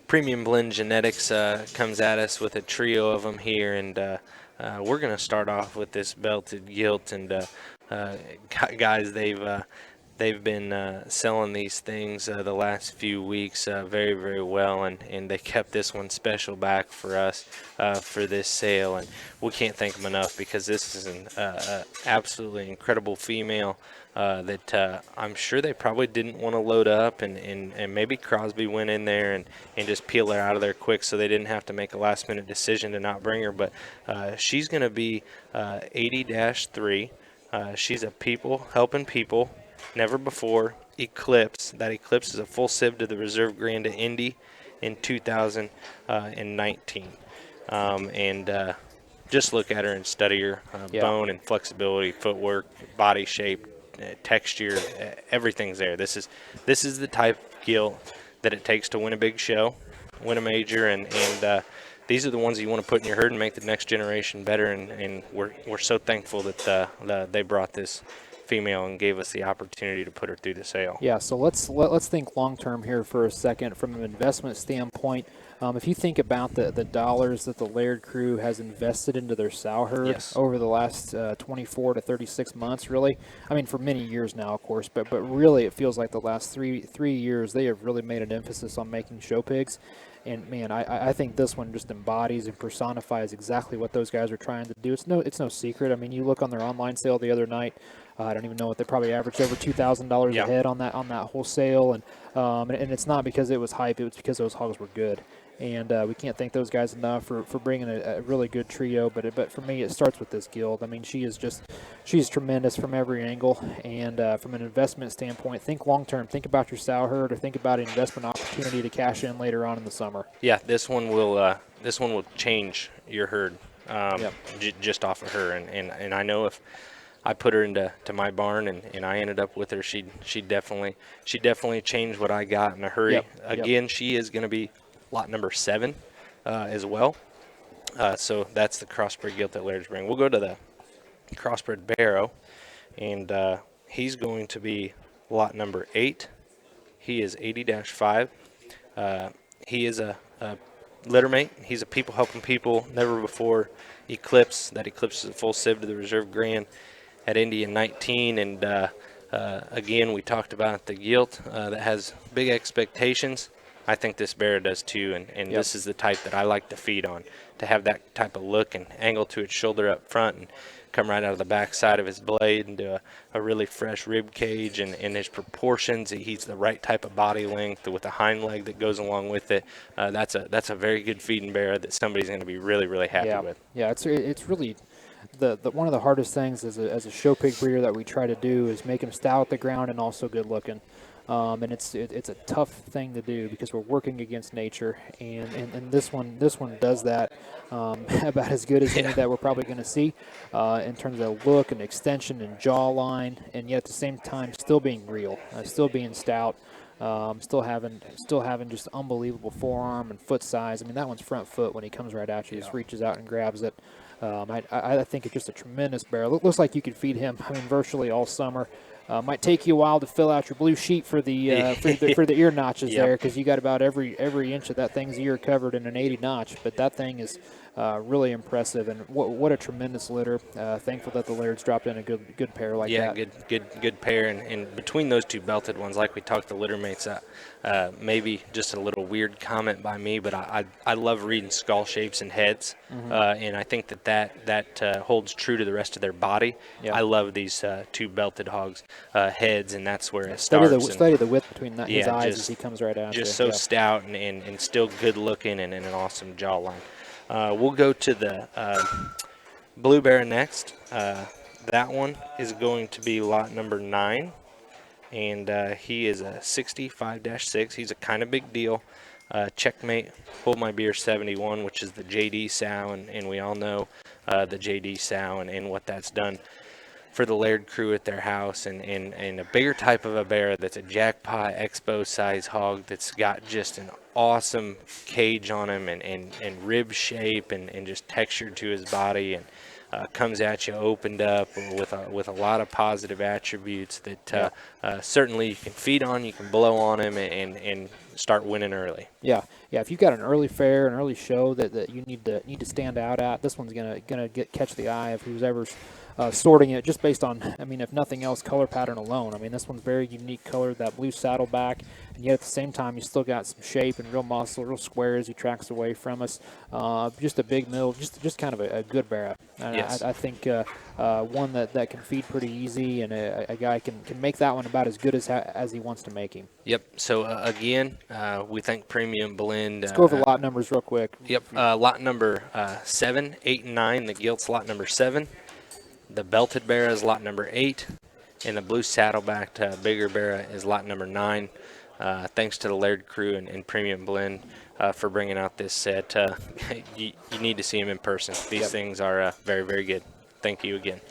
Premium Blend Genetics comes at us with a trio of them here, and we're going to start off with this belted gilt. And guys, they've been selling these things the last few weeks very, very well, and they kept this one special back for us for this sale, and we can't thank them enough, because this is an absolutely incredible female that I'm sure they probably didn't want to load up, and maybe Crosby went in there and just peel her out of there quick, so they didn't have to make a last-minute decision to not bring her. But she's going to be 80-3. She's a people helping people, never before Eclipse. That Eclipse is a full sieve to the Reserve Grand at Indy in 2019. Just look at her and study her bone and flexibility, footwork, body shape, texture, everything's there. This is the type of gilt that it takes to win a big show, win a major, and these are the ones that you want to put in your herd and make the next generation better. And we're so thankful that they brought this female and gave us the opportunity to put her through the sale. Yeah, so let's think long term here for a second from an investment standpoint. If you think about the dollars that the Laird crew has invested into their sow herd over the last 24 to 36 months, really, I mean, for many years now, of course, but really it feels like the last three years they have really made an emphasis on making show pigs. And man, I think this one just embodies and personifies exactly what those guys are trying to do. It's no secret. I mean, you look on their online sale the other night. I don't even know what they probably averaged over $2,000 a head on that whole sale, and it's not because it was hype. It was because those hogs were good. And we can't thank those guys enough for bringing a really good trio. But for me, it starts with this gilt. I mean, she's tremendous from every angle. And from an investment standpoint, think long term. Think about your sow herd, or think about an investment opportunity to cash in later on in the summer. Yeah, this one will change your herd just off of her. And I know if I put her into my barn and I ended up with her, she definitely changed what I got in a hurry. Again, she is going to be lot number 7 as well. So that's the crossbred gilt that Laird's bring. We'll go to the crossbred Barrow, and he's going to be lot number 8. He is 80-5. He is a litter mate. He's a people helping people, never before Eclipse. That Eclipse is a full sieve to the Reserve Grand at Indy in 19. And again, we talked about the gilt that has big expectations. I think this bear does too, and this is the type that I like to feed on, to have that type of look and angle to its shoulder up front and come right out of the back side of his blade and do a really fresh rib cage, and his proportions. He's the right type of body length with a hind leg that goes along with it. That's a very good feeding bear that somebody's going to be really, really happy with. Yeah, it's really the one of the hardest things as a show pig breeder that we try to do is make him stout at the ground and also good looking. And it's a tough thing to do because we're working against nature, and this one does that about as good as any that we're probably going to see in terms of look and extension and jawline, and yet at the same time still being real, still being stout, still having just unbelievable forearm and foot size. I mean, that one's front foot when he comes right at you, just reaches out and grabs it. I think it's just a tremendous bear. Looks like you could feed him, I mean, virtually all summer. Might take you a while to fill out your blue sheet for the for the ear notches there, because you got about every inch of that thing's ear covered in an 80 notch. But that thing is really impressive, and what a tremendous litter. Thankful that the Lairds dropped in a good pair like that. Yeah, good pair, and between those two belted ones, like we talked to litter mates, maybe just a little weird comment by me, but I love reading skull shapes and heads, and I think that holds true to the rest of their body. I love these two belted hogs. Heads, and that's where it starts. Study the width between his eyes as he comes right out. Just so stout and still good looking and an awesome jawline. We'll go to the Blue Bear next. That one is going to be lot number 9, and he is a 65-6. He's a kind of big deal. Checkmate, Hold My Beer 71, which is the JD sow, and we all know the JD sow and what that's done for the Laird crew at their house, and a bigger type of a bear that's a jackpot expo size hog that's got just an awesome cage on him and rib shape and just texture to his body, and comes at you opened up with a lot of positive attributes that certainly you can feed on, you can blow on him, and start winning early. Yeah, yeah. If you've got an early fair, an early show that you need to stand out at, this one's gonna catch the eye of who's ever sorting it, just based on, I mean, if nothing else, color pattern alone. I mean, this one's very unique color, that blue saddleback, and yet at the same time, you still got some shape and real muscle, real square as he tracks away from us. Just a big middle, just kind of a good barra. And Yes. I think one that can feed pretty easy, and a guy can make that one about as good as he wants to make him. Yep. So again, we think Premium Blend. Let's go over lot numbers real quick. Yep. Lot number 7, 8, and 9. The gilt's lot number 7. The belted barra is lot number 8, and the blue saddlebacked bigger barra is lot number 9. Thanks to the Laird crew and Premium Blend for bringing out this set. You need to see them in person. These things are very, very good. Thank you again.